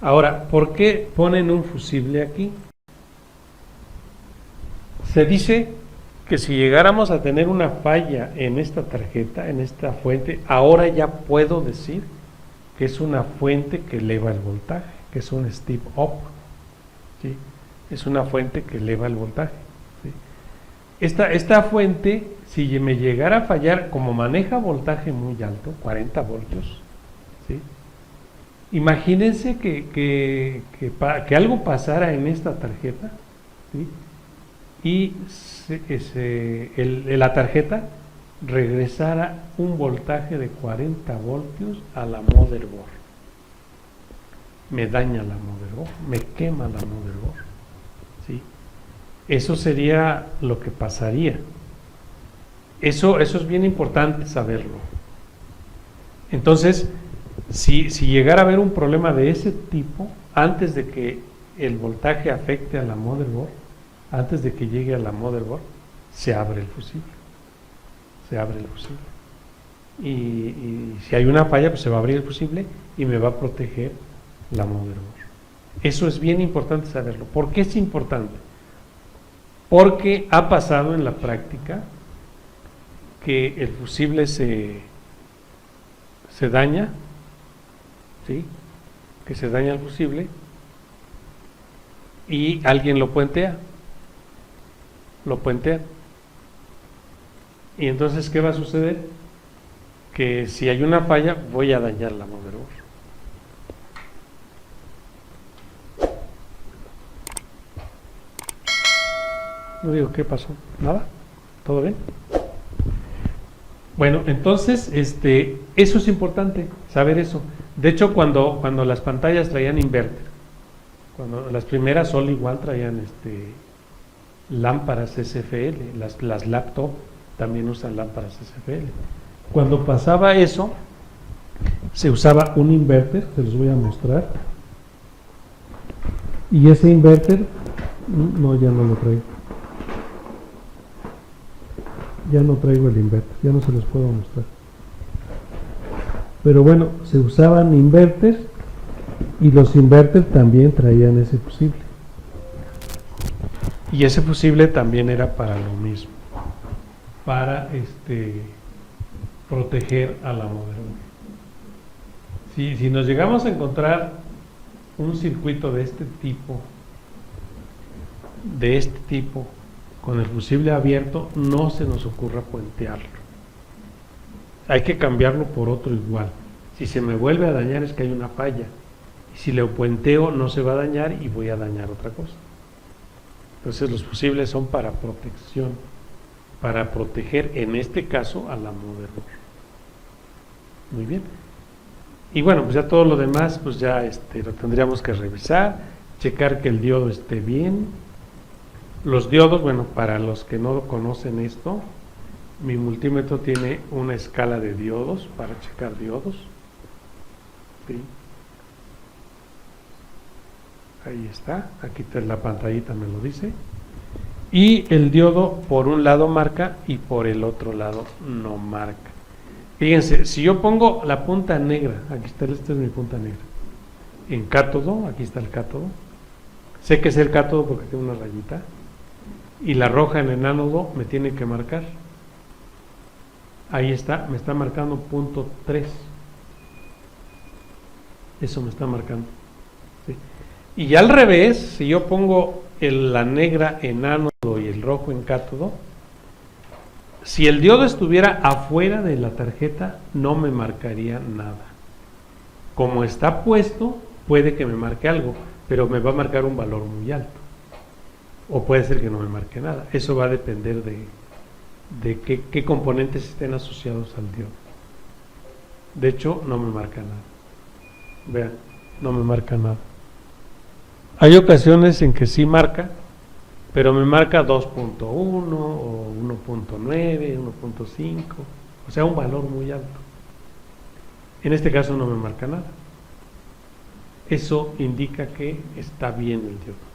Ahora, ¿por qué ponen un fusible aquí? Se dice que si llegáramos a tener una falla en esta tarjeta, en esta fuente, ahora ya puedo decir que es una fuente que eleva el voltaje, que es un step up, ¿sí? Es una fuente que eleva el voltaje, ¿sí? Esta fuente, si me llegara a fallar, como maneja voltaje muy alto, 40 voltios, ¿sí? Imagínense que algo pasara en esta tarjeta, ¿sí? Y la tarjeta regresara un voltaje de 40 voltios a la motherboard. Me daña la motherboard, me quema la motherboard, ¿sí? Eso sería lo que pasaría. Eso es bien importante saberlo. Entonces, si llegara a haber un problema de ese tipo, antes de que el voltaje afecte a la motherboard, antes de que llegue a la motherboard, se abre el fusible. Se abre el fusible. Y si hay una falla, pues se va a abrir el fusible y me va a proteger la motherboard. Eso es bien importante saberlo. ¿Por qué es importante? Porque ha pasado en la práctica que el fusible se daña, ¿sí? Que se daña el fusible y alguien lo puentea. Y entonces, ¿qué va a suceder? Que si hay una falla, voy a dañar la motherboard. No digo, ¿qué pasó? ¿Nada? ¿Todo bien? Bueno, entonces, eso es importante, saber eso. De hecho, cuando las pantallas traían inverter, cuando las primeras Sol igual traían lámparas SFL, las laptop también usan lámparas SFL. Cuando pasaba eso, se usaba un inverter, se los voy a mostrar. Y ese inverter, no, ya no lo traigo. Ya no traigo el inverter, ya no se los puedo mostrar. Pero bueno, se usaban inverters y los inverters también traían ese fusible. Y ese fusible también era para lo mismo, para proteger a la motherboard. Si nos llegamos a encontrar un circuito de este tipo, con el fusible abierto, no se nos ocurra puentearlo. Hay que cambiarlo por otro igual. Si se me vuelve a dañar es que hay una falla. Y si lo puenteo no se va a dañar y voy a dañar otra cosa. Entonces los fusibles son para protección, para proteger en este caso a la motherboard. Muy bien. Y bueno, pues ya todo lo demás pues ya lo tendríamos que revisar, checar que el diodo esté bien. Los diodos, bueno, para los que no conocen esto, mi multímetro tiene una escala de diodos para checar diodos. ¿Sí? Ahí está, aquí la pantallita me lo dice. Y el diodo por un lado marca y por el otro lado no marca. Fíjense, si yo pongo la punta negra, aquí está, esta es mi punta negra, en cátodo, aquí está el cátodo, sé que es el cátodo porque tiene una rayita, y la roja en el ánodo me tiene que marcar. Ahí está, me está marcando punto 3. Eso me está marcando. ¿Sí? Y al revés, si yo pongo la negra en ánodo y el rojo en cátodo, si el diodo estuviera afuera de la tarjeta, no me marcaría nada. Como está puesto, puede que me marque algo, pero me va a marcar un valor muy alto. O puede ser que no me marque nada. Eso va a depender de qué componentes estén asociados al diodo. De hecho, no me marca nada. Vean, no me marca nada. Hay ocasiones en que sí marca, pero me marca 2.1 o 1.9, 1.5, o sea, un valor muy alto. En este caso no me marca nada. Eso indica que está bien el diodo.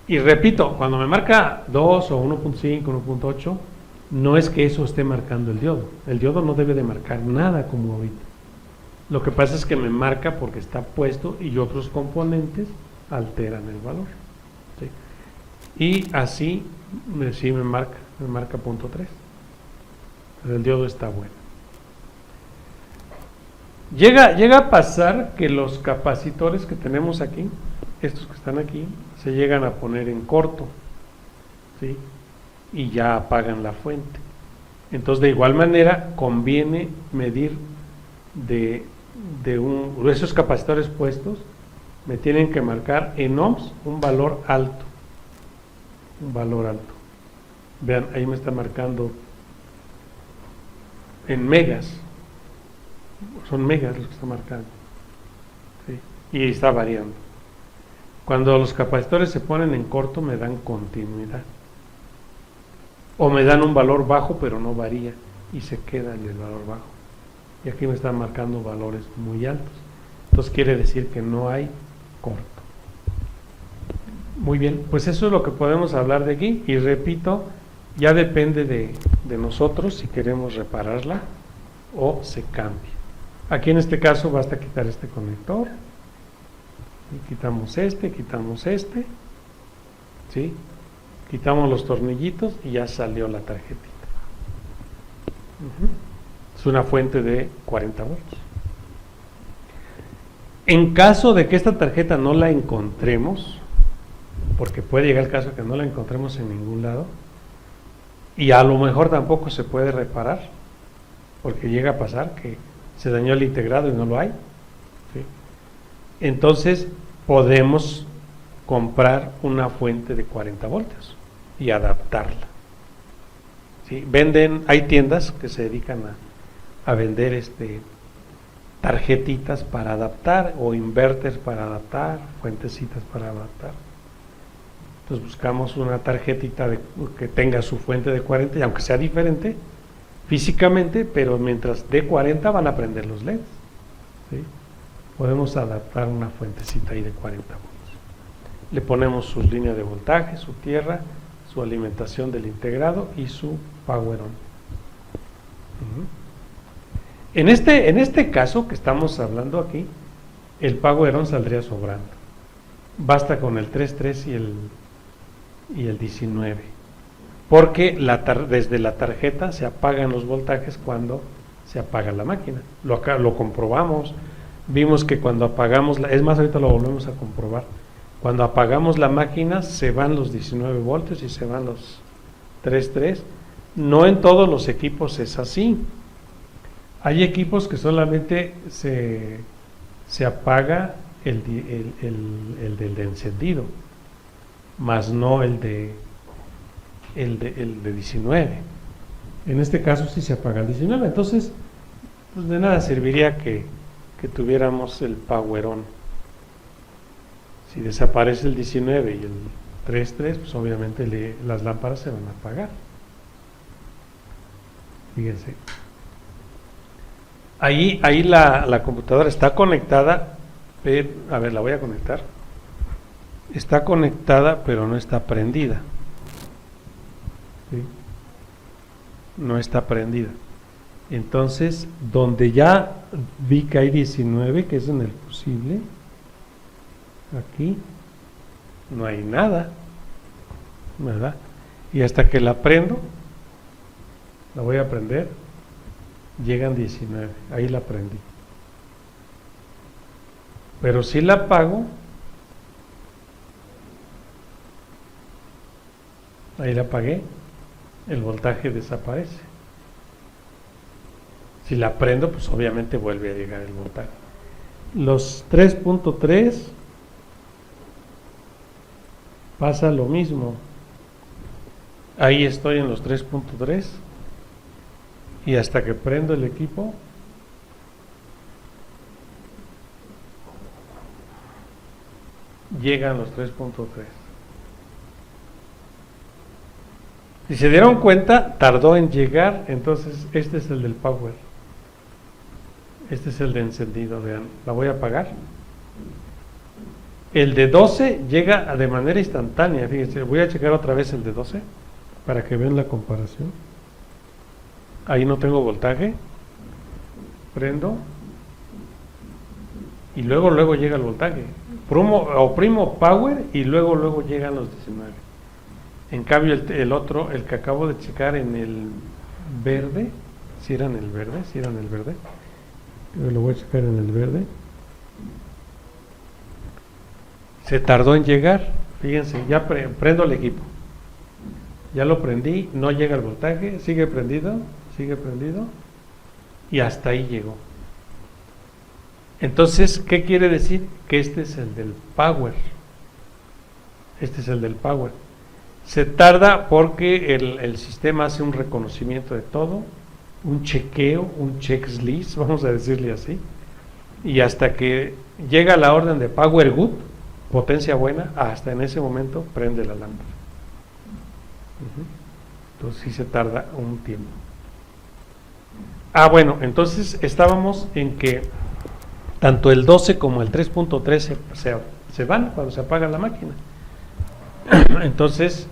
Y repito, cuando me marca 2 o 1.5, 1.8, no es que eso esté marcando el diodo. El diodo no debe de marcar nada como ahorita. Lo que pasa es que me marca porque está puesto y otros componentes alteran el valor. ¿Sí? Y así sí me marca punto 3. El diodo está bueno. Llega a pasar que los capacitores que tenemos aquí, estos que están aquí, se llegan a poner en corto, ¿sí? Y ya apagan la fuente. Entonces, de igual manera, conviene medir de esos capacitores puestos, me tienen que marcar en ohms un valor alto. Un valor alto. Vean, ahí me está marcando en megas. Son megas los que está marcando. ¿Sí? Y está variando. Cuando los capacitores se ponen en corto me dan continuidad. O me dan un valor bajo pero no varía y se queda en el valor bajo. Y aquí me están marcando valores muy altos. Entonces quiere decir que no hay corto. Muy bien, pues eso es lo que podemos hablar de aquí. Y repito, ya depende de nosotros si queremos repararla o se cambia. Aquí en este caso basta quitar este conector. Y quitamos este, ¿sí? Quitamos los tornillitos y ya salió la tarjetita. Es una fuente de 40 volts. En caso de que esta tarjeta no la encontremos, porque puede llegar el caso de que no la encontremos en ningún lado, y a lo mejor tampoco se puede reparar, porque llega a pasar que se dañó el integrado y no lo hay, ¿sí? Entonces podemos comprar una fuente de 40 voltios y adaptarla, ¿sí? Hay tiendas que se dedican a vender tarjetitas para adaptar o inverters para adaptar, fuentecitas para adaptar. Entonces buscamos una tarjetita que tenga su fuente de 40, y aunque sea diferente físicamente, pero mientras dé 40 van a prender los LEDs, ¿sí? Podemos adaptar una fuentecita ahí de 40 volts. Le ponemos sus líneas de voltaje, su tierra, su alimentación del integrado y su power on. En este caso que estamos hablando aquí, el power on saldría sobrando. Basta con el 3.3 y el 19, porque desde la tarjeta se apagan los voltajes cuando se apaga la máquina. Lo comprobamos, vimos que cuando apagamos, es más, ahorita lo volvemos a comprobar, cuando apagamos la máquina se van los 19 voltios y se van los 3.3. No en todos los equipos es así. Hay equipos que solamente se apaga el del encendido, más no el de 19. En este caso sí se apaga el 19, entonces pues de nada serviría que tuviéramos el power on. Si desaparece el 19 y el 3.3, pues obviamente las lámparas se van a apagar. Fíjense. Ahí la computadora está conectada, pero, a ver, la voy a conectar. Está conectada, pero no está prendida. ¿Sí? No está prendida. Entonces, donde ya vi que hay 19, que es en el fusible, aquí no hay nada, ¿verdad? Y hasta que la prendo, la voy a prender, llegan 19, ahí la prendí. Pero si la apago, ahí la apagué, el voltaje desaparece. Si la prendo, pues obviamente vuelve a llegar el voltaje. Los 3.3 pasa lo mismo. Ahí estoy en los 3.3 y hasta que prendo el equipo llegan los 3.3. Si se dieron cuenta, tardó en llegar. Entonces este es el del power, este es el de encendido. Vean, la voy a apagar. El de 12 llega de manera instantánea. Fíjense, voy a checar otra vez el de 12 para que vean la comparación. Ahí no tengo voltaje. Prendo. Y luego llega el voltaje. Oprimo power y luego llegan los 19. En cambio el otro, el que acabo de checar en el verde, si era en el verde, yo lo voy a checar en el verde. Se tardó en llegar. Fíjense, ya prendo el equipo. Ya lo prendí, no llega el voltaje, sigue prendido, y hasta ahí llegó. Entonces, ¿qué quiere decir? Que este es el del power. Se tarda porque el sistema hace un reconocimiento de todo, un chequeo, un checklist, vamos a decirle así, y hasta que llega la orden de power good, potencia buena, hasta en ese momento prende la lámpara. Entonces sí se tarda un tiempo. Bueno, entonces estábamos en que tanto el 12 como el 3.3 se van cuando se apaga la máquina. Entonces,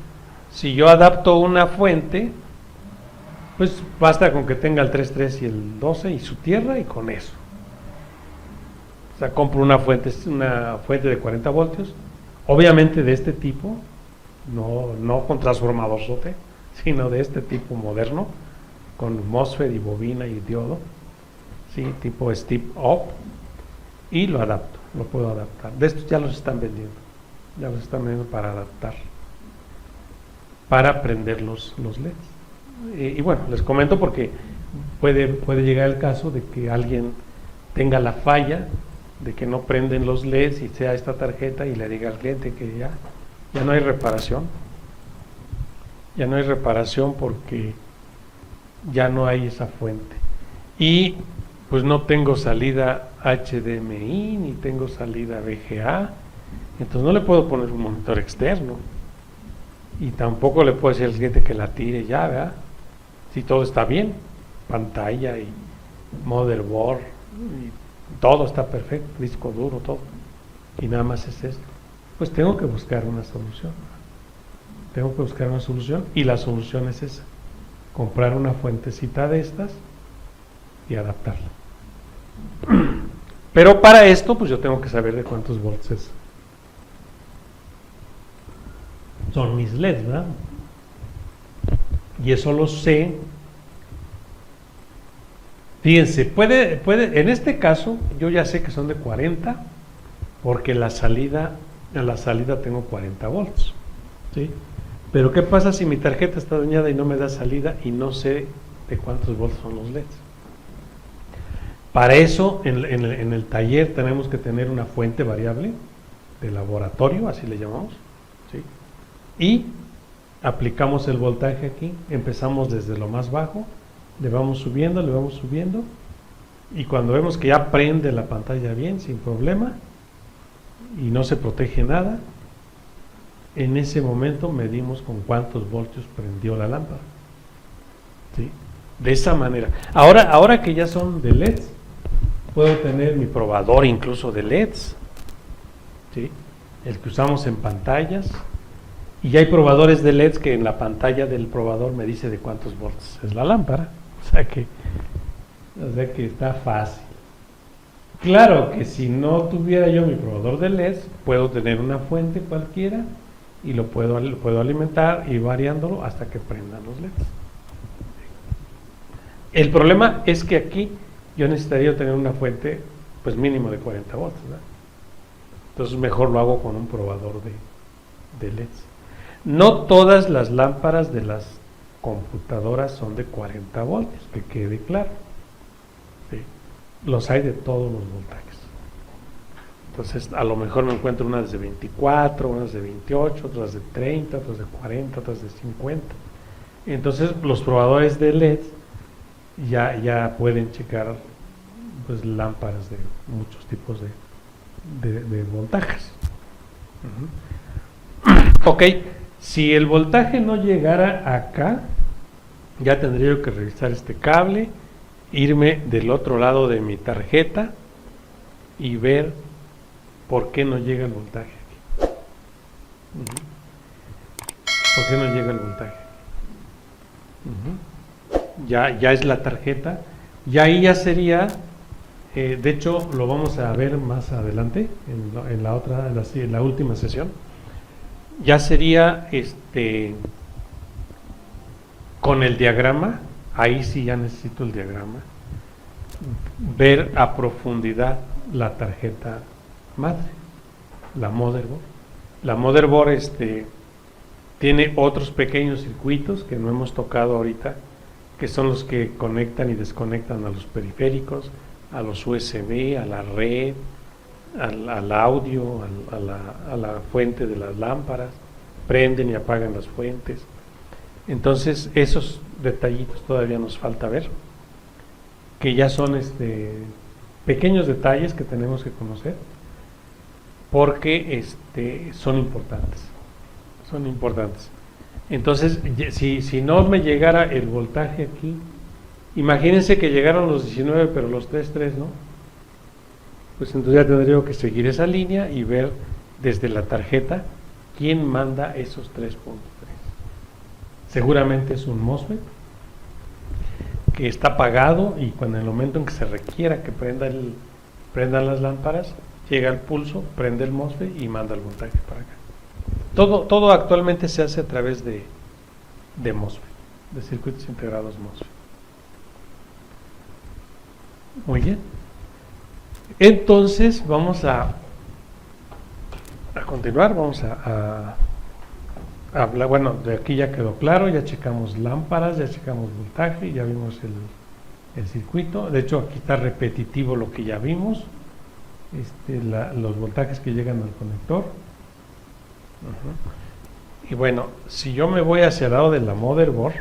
si yo adapto una fuente, pues basta con que tenga el 3.3 y el 12 y su tierra, y con eso. O sea, compro una fuente de 40 voltios, obviamente de este tipo, no con transformador SOTE, sino de este tipo moderno, con MOSFET y bobina y diodo, ¿sí? Tipo step up, y lo puedo adaptar. De estos ya los están vendiendo para adaptar, para prender los LEDs. Y bueno, les comento porque puede llegar el caso de que alguien tenga la falla de que no prenden los LEDs y sea esta tarjeta, y le diga al cliente que ya no hay reparación. Ya no hay reparación porque ya no hay esa fuente. Y pues no tengo salida HDMI, ni tengo salida VGA, entonces no le puedo poner un monitor externo. Y tampoco le puedo decir al cliente que la tire ya, ¿verdad? Si todo está bien, pantalla y motherboard, y todo está perfecto, disco duro, todo, y nada más es esto. Pues tengo que buscar una solución. Y la solución es esa: comprar una fuentecita de estas y adaptarla. Pero para esto, pues yo tengo que saber de cuántos volts son mis LEDs, ¿verdad? Y eso lo sé. Fíjense, en este caso, yo ya sé que son de 40, porque en la salida tengo 40 volts, ¿sí? Pero ¿qué pasa si mi tarjeta está dañada y no me da salida y no sé de cuántos volts son los LEDs? Para eso, en el taller tenemos que tener una fuente variable de laboratorio, así le llamamos, ¿sí? Y aplicamos el voltaje aquí, empezamos desde lo más bajo, le vamos subiendo, y cuando vemos que ya prende la pantalla bien, sin problema, y no se protege nada, en ese momento medimos con cuántos voltios prendió la lámpara, ¿sí? De esa manera. Ahora que ya son de LEDs, puedo tener mi probador incluso de LEDs, ¿sí? El que usamos en pantallas, y ya hay probadores de LEDs que en la pantalla del probador me dice de cuántos volts es la lámpara, o sea que está fácil. Claro que si no tuviera yo mi probador de LEDs, puedo tener una fuente cualquiera y lo puedo alimentar y variándolo hasta que prendan los LEDs. El problema es que aquí yo necesitaría tener una fuente pues mínimo de 40 volts, ¿verdad? Entonces mejor lo hago con un probador de LEDs. No todas las lámparas de las computadoras son de 40 voltios, que quede claro, ¿sí? Los hay de todos los voltajes. Entonces a lo mejor me encuentro unas de 24, unas de 28, otras de 30, otras de 40, otras de 50. Entonces los probadores de LED ya pueden checar pues lámparas de muchos tipos de voltajes. Ok, si el voltaje no llegara acá, ya tendría yo que revisar este cable, irme del otro lado de mi tarjeta y ver por qué no llega el voltaje. Ujú. ¿Por qué no llega el voltaje? Ujú. Ya es la tarjeta, y ahí ya sería, de hecho lo vamos a ver más adelante, en la otra, en la última sesión, ya sería con el diagrama, ahí sí ya necesito el diagrama, ver a profundidad la tarjeta madre, la motherboard. La motherboard tiene otros pequeños circuitos que no hemos tocado ahorita, que son los que conectan y desconectan a los periféricos, a los USB, a la red, al audio, a la fuente de las lámparas, prenden y apagan las fuentes. Entonces esos detallitos todavía nos falta ver, que ya son pequeños detalles que tenemos que conocer, porque son importantes. Son importantes. Entonces, si no me llegara el voltaje aquí, imagínense que llegaron los 19, pero los 3 ¿no? Pues entonces ya tendría que seguir esa línea y ver desde la tarjeta quién manda esos 3.3. Seguramente es un MOSFET que está apagado, y cuando en el momento en que se requiera que prendan las lámparas, llega el pulso, prende el MOSFET y manda el voltaje para acá. Todo actualmente se hace a través de MOSFET, de circuitos integrados MOSFET. Muy bien. Entonces vamos a continuar, vamos a hablar. Bueno, de aquí ya quedó claro, ya checamos lámparas, ya checamos voltaje, ya vimos el circuito. De hecho, aquí está repetitivo lo que ya vimos, los voltajes que llegan al conector. Y bueno, si yo me voy hacia el lado de la motherboard,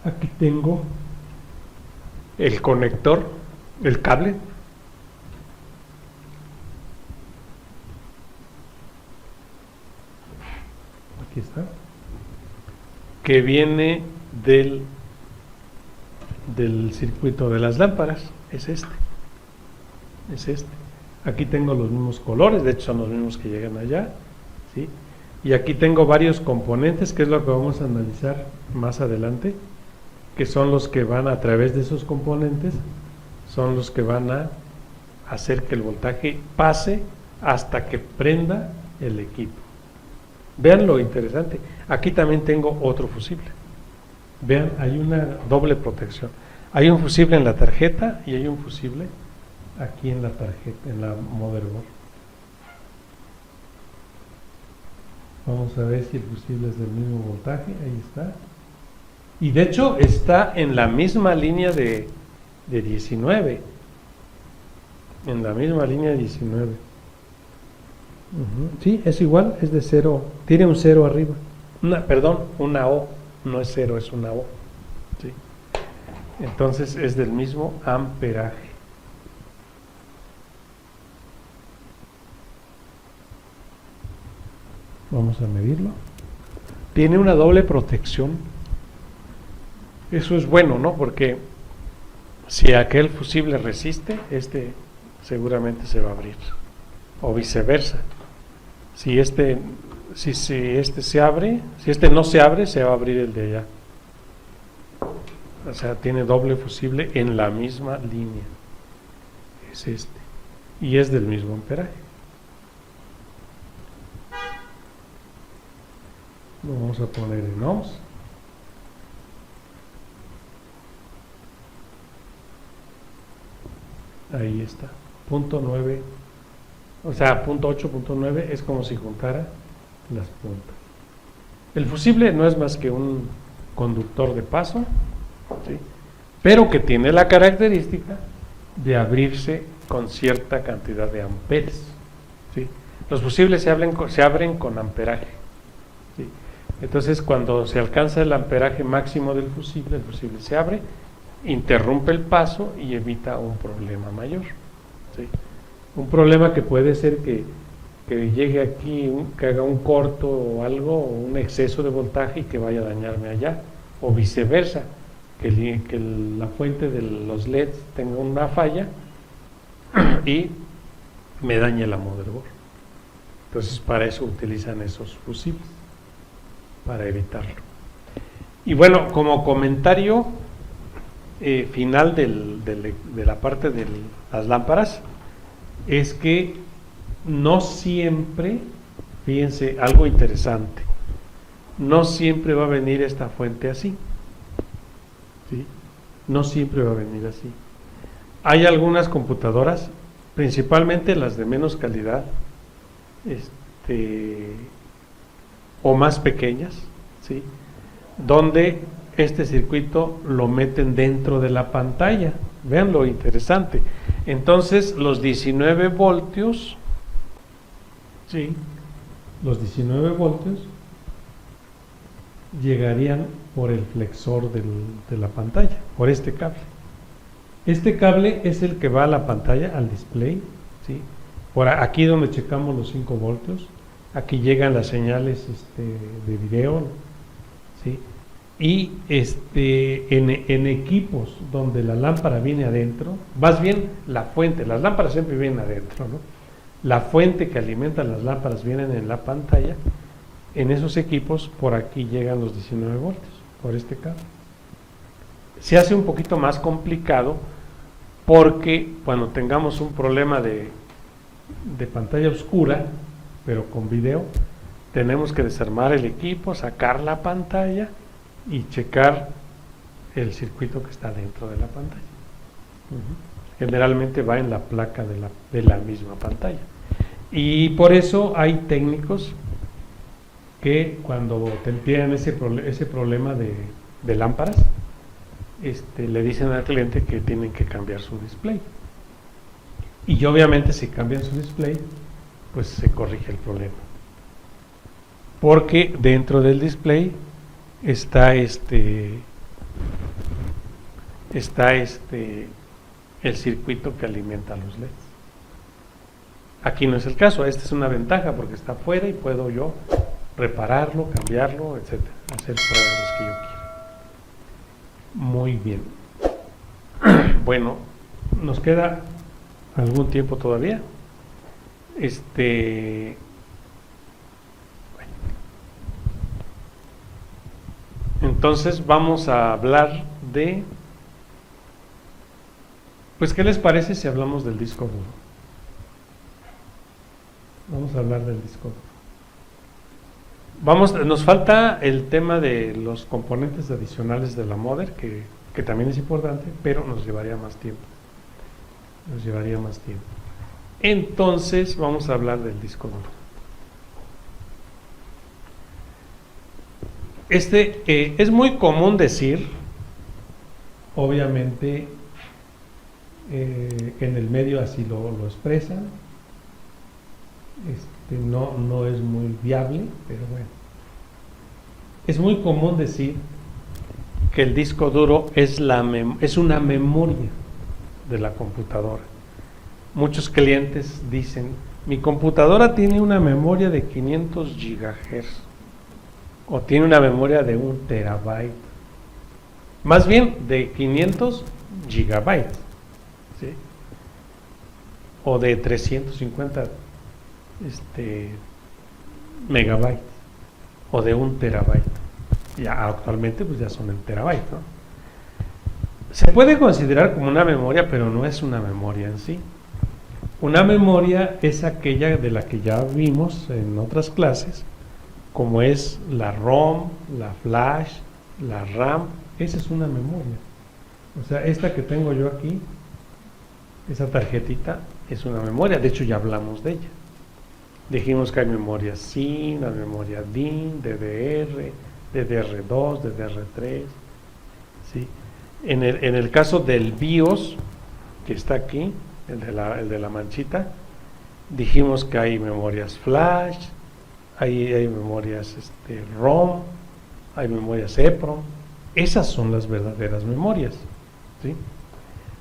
aquí tengo el conector, el cable. Aquí está. Que viene del circuito de las lámparas. Es este. Aquí tengo los mismos colores, de hecho son los mismos que llegan allá, ¿sí? Y aquí tengo varios componentes, que es lo que vamos a analizar más adelante, que son los que van a través de esos componentes, son los que van a hacer que el voltaje pase hasta que prenda el equipo. Vean lo interesante, aquí también tengo otro fusible. Vean, hay una doble protección. Hay un fusible en la tarjeta y hay un fusible aquí en la tarjeta, en la motherboard. Vamos a ver si el fusible es del mismo voltaje. Ahí está. Y de hecho está en la misma línea de 19. En la misma línea de 19. Sí, es igual, es de 0. Tiene un 0 arriba. Una O. No es 0, es una O. ¿Sí? Entonces es del mismo amperaje. Vamos a medirlo. Tiene una doble protección. Eso es bueno, ¿no? Porque si aquel fusible resiste, seguramente se va a abrir. O viceversa. Si este se abre, si este no se abre, se va a abrir el de allá. O sea, tiene doble fusible en la misma línea. Es este. Y es del mismo amperaje. Lo vamos a poner en ohms. Ahí está. Punto 9. O sea, punto 8, punto 9 es como si juntara las puntas. El fusible no es más que un conductor de paso, ¿sí? Pero que tiene la característica de abrirse con cierta cantidad de amperes, ¿sí? Los fusibles se abren con amperaje, ¿sí? Entonces, cuando se alcanza el amperaje máximo del fusible, el fusible se abre, interrumpe el paso y evita un problema mayor, ¿sí? Un problema que puede ser que llegue aquí, que haga un corto o algo, o un exceso de voltaje y que vaya a dañarme allá, o viceversa, que la fuente de los LEDs tenga una falla y me dañe la motherboard. Entonces para eso utilizan esos fusibles, para evitarlo. Y bueno, como comentario final de la parte de las lámparas, es que no siempre, fíjense, algo interesante, no siempre va a venir esta fuente así, ¿sí? No siempre va a venir así. Hay algunas computadoras, principalmente las de menos calidad, o más pequeñas, ¿sí?, donde este circuito lo meten dentro de la pantalla. Vean lo interesante. Entonces los 19 voltios, ¿sí?, los 19 voltios llegarían por el flexor de la pantalla, por este cable. Este cable es el que va a la pantalla, al display, ¿sí?, por aquí donde checamos los 5 voltios, aquí llegan las señales de video, ¿sí?, y en equipos donde la lámpara viene adentro, más bien la fuente, las lámparas siempre vienen adentro, ¿no? La fuente que alimenta las lámparas vienen en la pantalla. En esos equipos, por aquí llegan los 19 voltios, por este cable. Se hace un poquito más complicado porque cuando tengamos un problema de pantalla oscura, pero con video, tenemos que desarmar el equipo, sacar la pantalla y checar el circuito que está dentro de la pantalla. Generalmente va en la placa de la misma pantalla. Y por eso hay técnicos que cuando tienen ese problema de lámparas, le dicen al cliente que tienen que cambiar su display. Y obviamente si cambian su display, pues se corrige el problema. Porque dentro del display está el circuito que alimenta los LEDs. Aquí no es el caso, esta es una ventaja porque está afuera y puedo yo repararlo, cambiarlo, etcétera, hacer pruebas que yo quiera. Muy bien. Bueno, nos queda algún tiempo todavía. Entonces vamos a hablar de, pues, ¿qué les parece si hablamos del disco duro? Vamos a hablar del disco duro. Nos falta el tema de los componentes adicionales de la mother, que también es importante, pero nos llevaría más tiempo. Entonces vamos a hablar del disco duro. Es muy común decir, obviamente en el medio así lo expresan, no es muy viable, pero bueno, es muy común decir que el disco duro es una memoria de la computadora. Muchos clientes dicen, mi computadora tiene una memoria de 500 gigahertz o tiene una memoria de 1 terabyte, más bien de 500 gigabytes, ¿sí?, o de 350 megabytes, o de 1 terabyte. Ya actualmente pues ya son en terabytes, ¿no? Se puede considerar como una memoria, pero no es una memoria en sí. Una memoria es aquella de la que ya vimos en otras clases, como es la ROM, la flash, la RAM. Esa es una memoria. O sea, esta que tengo yo aquí, esa tarjetita, es una memoria. De hecho ya hablamos de ella. Dijimos que hay memoria SIM, la memoria DIMM, DDR, DDR2, DDR3, ¿sí? En el caso del BIOS, que está aquí, el de la manchita, dijimos que hay memorias flash, hay memorias ROM, hay memorias EPROM. Esas son las verdaderas memorias, ¿sí?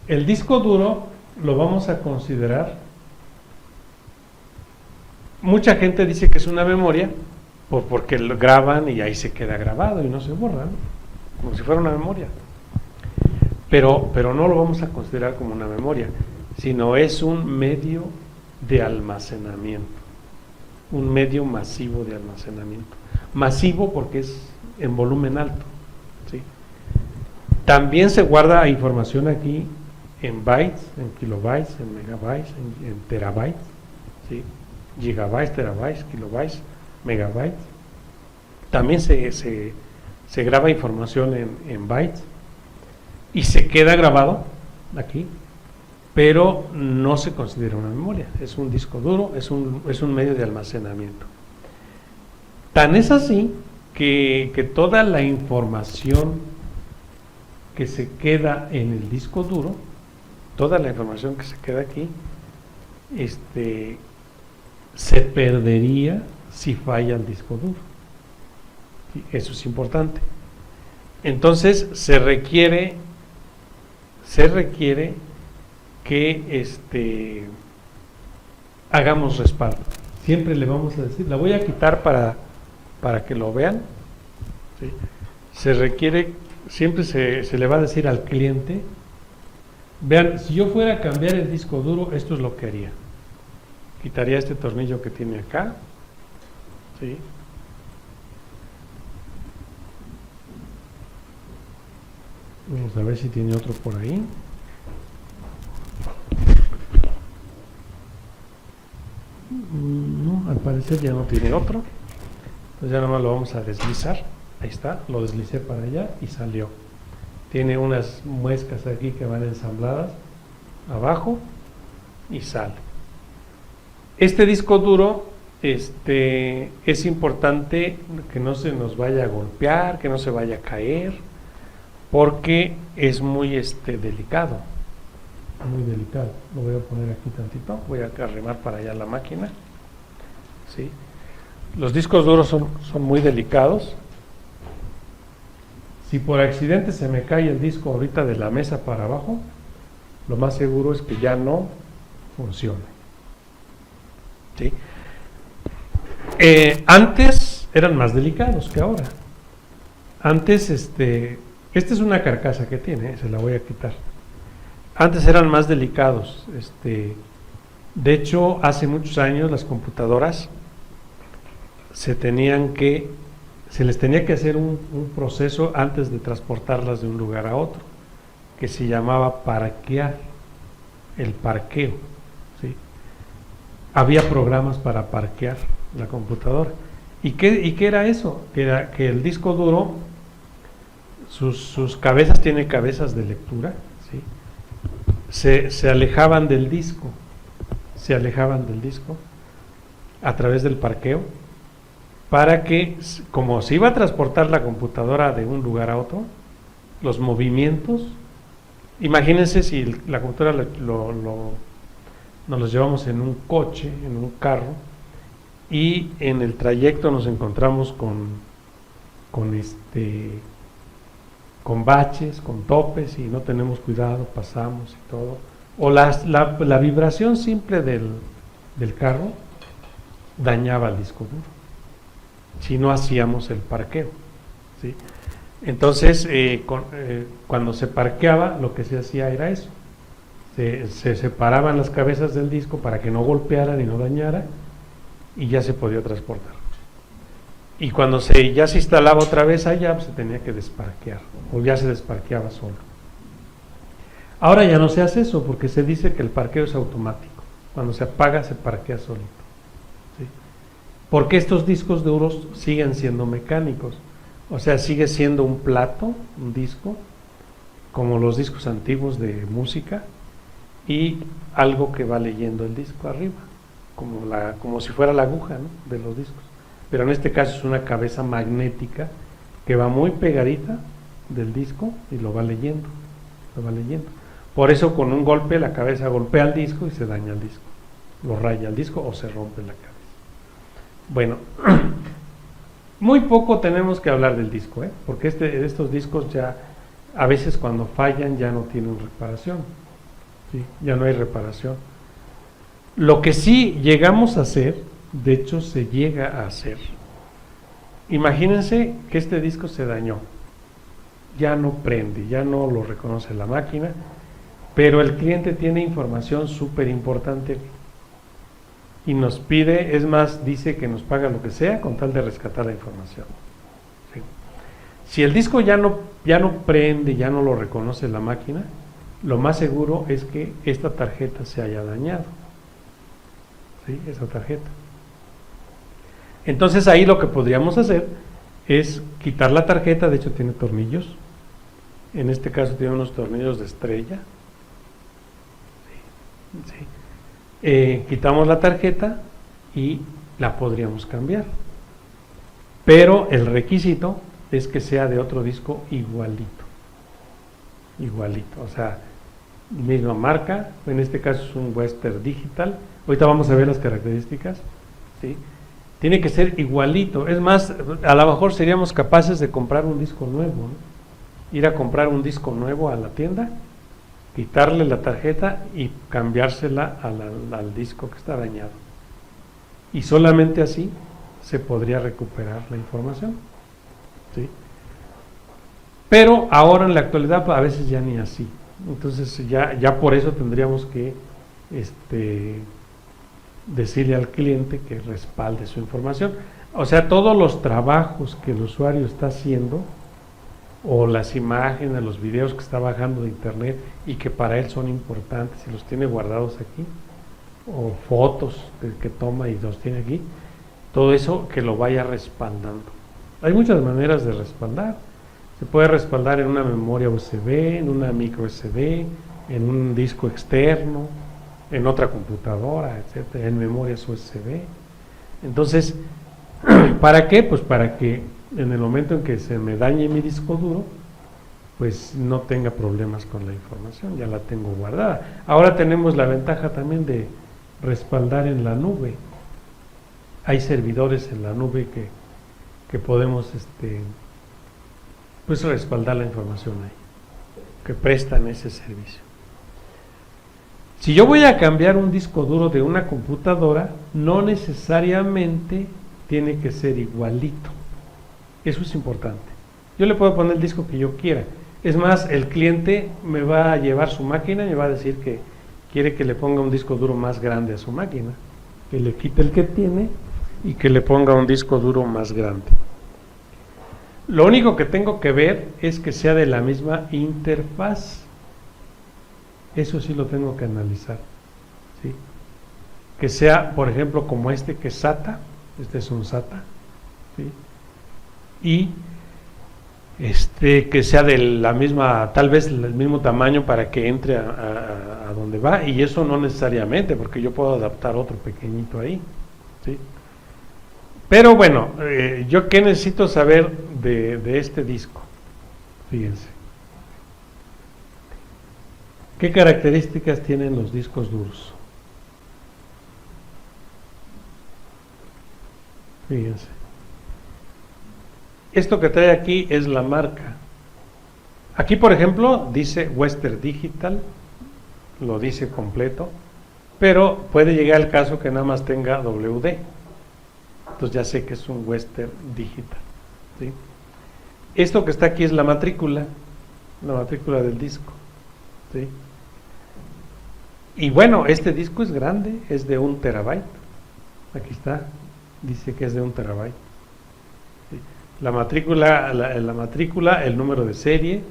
El disco duro lo vamos a considerar, mucha gente dice que es una memoria porque lo graban y ahí se queda grabado y no se borra, ¿no?, como si fuera una memoria, pero no lo vamos a considerar como una memoria. sino es un medio de almacenamiento, un medio masivo de almacenamiento. Masivo porque es en volumen alto, ¿sí? También se guarda información aquí en bytes, en kilobytes, en megabytes, en terabytes, ¿sí? Gigabytes, terabytes, kilobytes, megabytes. También se graba información en bytes y se queda grabado aquí, pero no se considera una memoria, es un disco duro, es un medio de almacenamiento. Tan es así que toda la información que se queda en el disco duro, toda la información que se queda aquí, se perdería si falla el disco duro. Eso es importante. Entonces se requiere que hagamos respaldo. Siempre le vamos a decir, la voy a quitar para que lo vean, ¿sí? Se requiere, siempre se le va a decir al cliente, vean, si yo fuera a cambiar el disco duro, esto es lo que haría. Quitaría este tornillo que tiene acá, ¿sí? Vamos a ver si tiene otro por ahí. No, al parecer ya no tiene otro. Entonces ya nomás lo vamos a deslizar. Ahí está, lo deslicé para allá y salió. Tiene unas muescas aquí que van ensambladas abajo y sale. Este disco duro es importante que no se nos vaya a golpear, que no se vaya a caer, porque es muy delicado, muy delicado. Lo voy a poner aquí tantito, voy a arrimar para allá la máquina, ¿sí? Los discos duros son muy delicados. Si por accidente se me cae el disco ahorita de la mesa para abajo, lo más seguro es que ya no funcione, ¿sí? Antes eran más delicados que ahora. Antes, esta es una carcasa que tiene, se la voy a quitar. Antes eran más delicados. De hecho, hace muchos años las computadoras se les tenía que hacer un proceso antes de transportarlas de un lugar a otro, que se llamaba parquear, el parqueo, ¿sí? Había programas para parquear la computadora. ¿Y qué era eso? Era que el disco duro, sus cabezas, tiene cabezas de lectura, ¿sí? Se alejaban del disco, a través del parqueo, para que, como se iba a transportar la computadora de un lugar a otro, los movimientos, imagínense si la computadora nos los llevamos en un coche, en un carro, y en el trayecto nos encontramos con baches, con topes, y no tenemos cuidado, pasamos y todo, o la vibración simple del carro dañaba el disco duro si no hacíamos el parqueo, ¿sí? Entonces cuando se parqueaba, lo que se hacía era eso, se separaban las cabezas del disco para que no golpeara ni no dañara, y ya se podía transportar. Y cuando ya se instalaba otra vez allá, pues se tenía que desparquear, o ya se desparqueaba solo. Ahora ya no se hace eso, porque se dice que el parqueo es automático. Cuando se apaga, se parquea solito, ¿sí? Porque estos discos duros siguen siendo mecánicos, o sea, sigue siendo un plato, un disco, como los discos antiguos de música, y algo que va leyendo el disco arriba, como si fuera la aguja, ¿no?, de los discos. Pero en este caso es una cabeza magnética que va muy pegadita del disco y lo va leyendo. Por eso con un golpe la cabeza golpea el disco y se daña el disco, lo raya el disco o se rompe la cabeza. Bueno, muy poco tenemos que hablar del disco, porque estos discos ya a veces cuando fallan ya no tienen reparación, ¿sí? Ya no hay reparación. Lo que sí llegamos a hacer, de hecho se llega a hacer, imagínense que este disco se dañó, ya no prende, ya no lo reconoce la máquina, pero el cliente tiene información súper importante y nos pide, es más, dice que nos paga lo que sea con tal de rescatar la información. ¿Sí? Si el disco ya no prende, ya no lo reconoce la máquina, lo más seguro es que esta tarjeta se haya dañado. ¿Sí? Esa tarjeta. Entonces ahí lo que podríamos hacer es quitar la tarjeta, de hecho tiene tornillos, en este caso tiene unos tornillos de estrella. Sí. Quitamos la tarjeta y la podríamos cambiar, pero el requisito es que sea de otro disco igualito, o sea, misma marca, en este caso es un Western Digital, ahorita vamos a ver las características, ¿sí? Tiene que ser igualito, es más, a lo mejor seríamos capaces de comprar un disco nuevo, ¿no? Ir a comprar un disco nuevo a la tienda, quitarle la tarjeta y cambiársela al disco que está dañado. Y solamente así se podría recuperar la información. ¿Sí? Pero ahora en la actualidad a veces ya ni así. Entonces ya por eso tendríamos que decirle al cliente que respalde su información. O sea, todos los trabajos que el usuario está haciendo, o las imágenes, los videos que está bajando de internet y que para él son importantes y los tiene guardados aquí, o fotos que toma y los tiene aquí, todo eso que lo vaya respaldando. Hay muchas maneras de respaldar. Se puede respaldar en una memoria USB, en una micro SD, en un disco externo, en otra computadora, etcétera, en memorias USB. Entonces, ¿para qué? Pues para que en el momento en que se me dañe mi disco duro, pues no tenga problemas con la información, ya la tengo guardada. Ahora tenemos la ventaja también de respaldar en la nube. Hay servidores en la nube que podemos pues respaldar la información ahí, que prestan ese servicio. Si yo voy a cambiar un disco duro de una computadora, no necesariamente tiene que ser igualito. Eso es importante. Yo le puedo poner el disco que yo quiera. Es más, el cliente me va a llevar su máquina y me va a decir que quiere que le ponga un disco duro más grande a su máquina, que le quite el que tiene y que le ponga un disco duro más grande. Lo único que tengo que ver es que sea de la misma interfaz. Eso sí lo tengo que analizar, ¿sí? Que sea, por ejemplo, como que es SATA, este es un SATA, ¿sí? Y que sea de la misma, tal vez el mismo tamaño para que entre a donde va, y eso no necesariamente, porque yo puedo adaptar otro pequeñito ahí, ¿sí? Pero bueno, ¿yo qué necesito saber de este disco? Fíjense. ¿Qué características tienen los discos duros? Fíjense. Esto que trae aquí es la marca. Aquí, por ejemplo, dice Western Digital, lo dice completo, pero puede llegar el caso que nada más tenga WD. Entonces ya sé que es un Western Digital, ¿sí? Esto que está aquí es la matrícula del disco, ¿sí? Y bueno, este disco es grande, es de 1 terabyte. Aquí está, dice que es de 1 terabyte. ¿Sí? La matrícula, el número de serie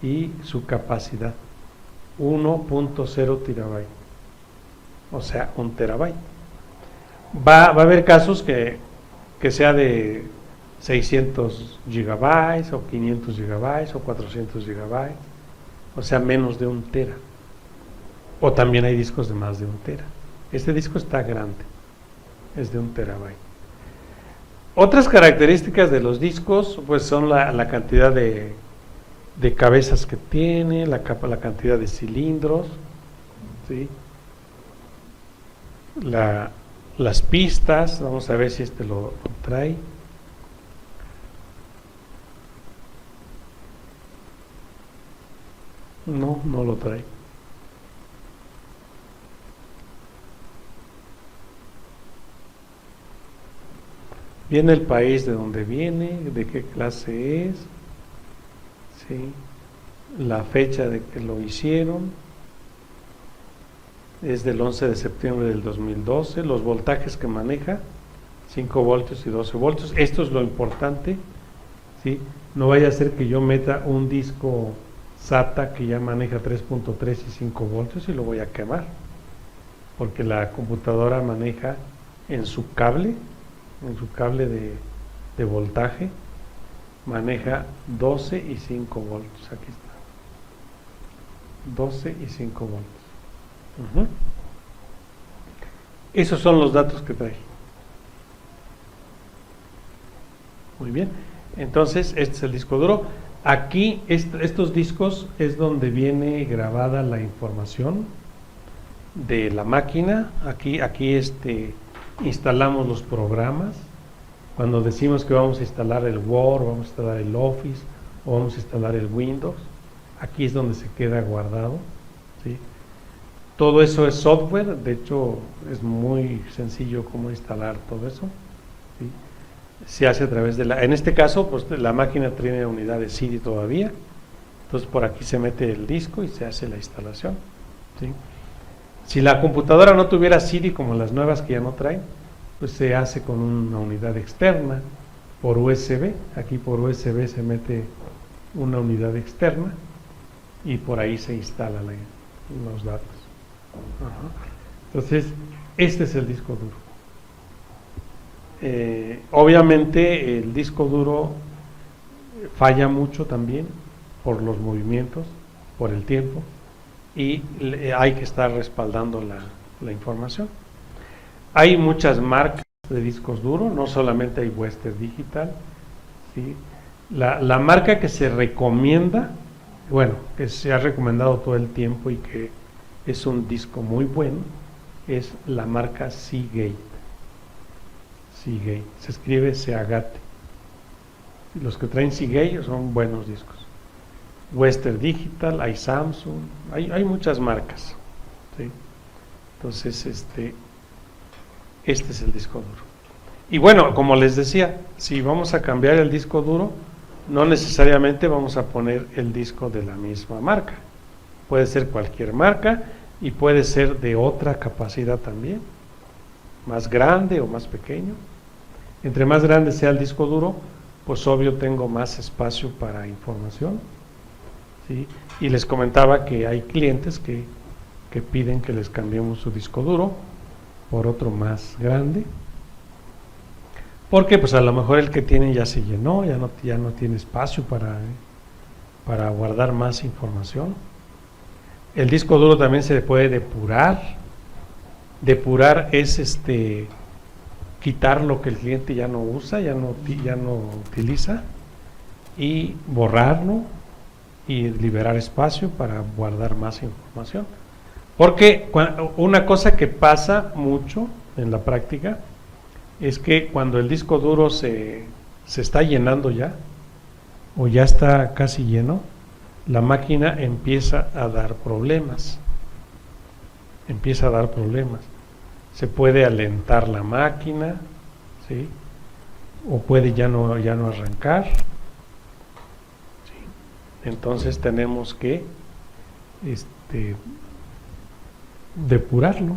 y su capacidad, 1.0 terabyte, o sea, 1 terabyte. Va a haber casos que sea de 600 gigabytes o 500 gigabytes o 400 gigabytes, o sea, menos de 1 tera. O también hay discos de más de 1 tera. Este disco está grande, es de 1 terabyte. Otras características de los discos pues son la cantidad de cabezas que tiene, la cantidad de cilindros, ¿sí? Las pistas, vamos a ver si lo trae. No lo trae. Viene el país de donde viene, de qué clase es, ¿sí? La fecha de que lo hicieron, es del 11 de septiembre del 2012, los voltajes que maneja, 5 voltios y 12 voltios, esto es lo importante, ¿sí? No vaya a ser que yo meta un disco SATA que ya maneja 3.3 y 5 voltios y lo voy a quemar, porque la computadora maneja en su cable de voltaje, maneja 12 y 5 voltios, aquí está, 12 y 5 voltios. Esos son los datos que trae. Muy bien, entonces este es el disco duro. Aquí estos discos es donde viene grabada la información de la máquina. Aquí instalamos los programas. Cuando decimos que vamos a instalar el Word, vamos a instalar el Office o vamos a instalar el Windows, aquí es donde se queda guardado, ¿sí? Todo eso es software, de hecho es muy sencillo cómo instalar todo eso, ¿sí? Se hace a través de en este caso, pues la máquina tiene unidad de CD todavía, entonces por aquí se mete el disco y se hace la instalación, ¿sí? Si la computadora no tuviera CD como las nuevas que ya no traen, pues se hace con una unidad externa por USB. Aquí por USB se mete una unidad externa y por ahí se instalan los datos. Entonces, este es el disco duro. Obviamente el disco duro falla mucho también por los movimientos, por el tiempo, y hay que estar respaldando la información. Hay muchas marcas de discos duros, no solamente hay Western Digital, ¿sí? La marca que se recomienda, bueno, que se ha recomendado todo el tiempo y que es un disco muy bueno, es la marca Seagate. Seagate, se escribe Seagate. Los que traen Seagate son buenos discos. Western Digital, hay Samsung, hay muchas marcas, ¿sí? Entonces, este es el disco duro. Y bueno, como les decía, si vamos a cambiar el disco duro, no necesariamente vamos a poner el disco de la misma marca. Puede ser cualquier marca y puede ser de otra capacidad también, más grande o más pequeño. Entre más grande sea el disco duro, pues obvio tengo más espacio para información, ¿sí? Y les comentaba que hay clientes que piden que les cambiemos su disco duro por otro más grande, porque pues a lo mejor el que tienen ya se llenó, ya no tiene espacio para guardar más información. El disco duro también se puede depurar. Depurar es quitar lo que el cliente ya no usa, ya no utiliza, y borrarlo y liberar espacio para guardar más información. Porque una cosa que pasa mucho en la práctica es que cuando el disco duro se está llenando ya, o ya está casi lleno, la máquina empieza a dar problemas. Se puede alentar la máquina, ¿sí? O puede ya no arrancar, ¿sí? Entonces tenemos que depurarlo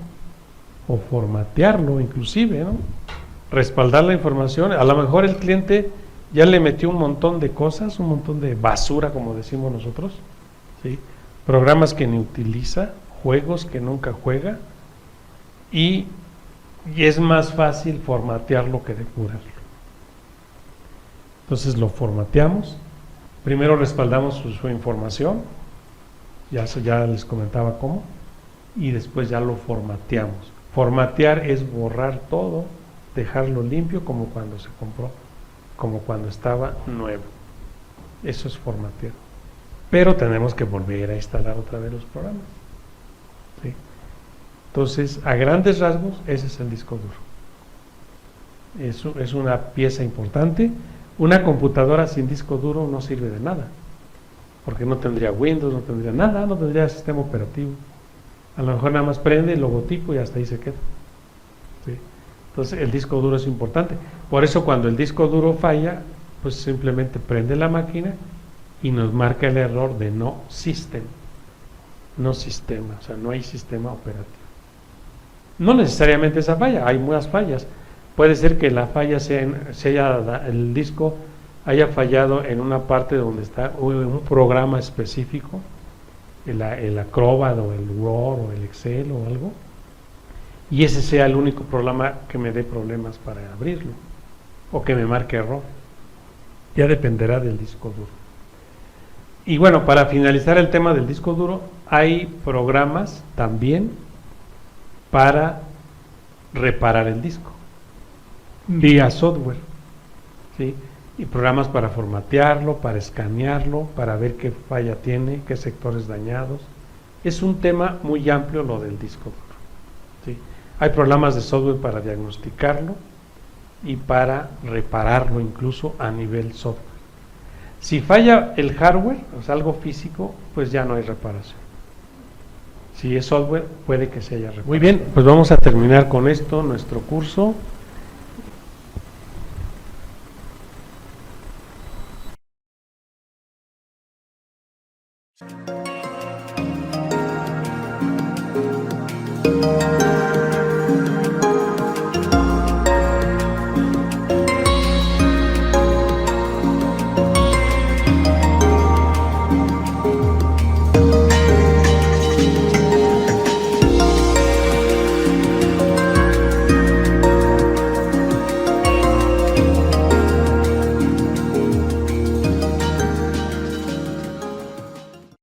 o formatearlo inclusive, ¿no? Respaldar la información. A lo mejor el cliente ya le metió un montón de cosas, un montón de basura, como decimos nosotros, ¿sí? Programas que ni utiliza, juegos que nunca juega, y es más fácil formatearlo que depurarlo. Entonces lo formateamos, primero respaldamos su información, ya les comentaba cómo, y después ya lo formateamos. Formatear es borrar todo, dejarlo limpio como cuando se compró, como cuando estaba nuevo. Eso es formatear. Pero tenemos que volver a instalar otra vez los programas, ¿sí? Entonces, a grandes rasgos, ese es el disco duro. Eso es una pieza importante. Una computadora sin disco duro no sirve de nada, porque no tendría Windows, no tendría nada, no tendría sistema operativo. A lo mejor nada más prende el logotipo y hasta ahí se queda, ¿sí? Entonces el disco duro es importante. Por eso cuando el disco duro falla, pues simplemente prende la máquina y nos marca el error de no system, no sistema, o sea, no hay sistema operativo. No necesariamente esa falla, hay muchas fallas. Puede ser que la falla el disco haya fallado en una parte donde está un programa específico, el Acrobat o el Word o el Excel o algo, y ese sea el único programa que me dé problemas para abrirlo o que me marque error. Ya dependerá del disco duro. Y bueno, para finalizar el tema del disco duro, hay programas también para reparar el disco vía software, ¿sí? Y programas para formatearlo, para escanearlo, para ver qué falla tiene, qué sectores dañados. Es un tema muy amplio lo del disco duro, ¿sí? Hay programas de software para diagnosticarlo y para repararlo incluso a nivel software. Si falla el hardware, o sea, algo físico, pues ya no hay reparación. Si es software, puede que se haya reparado. Muy bien, pues vamos a terminar con esto nuestro curso.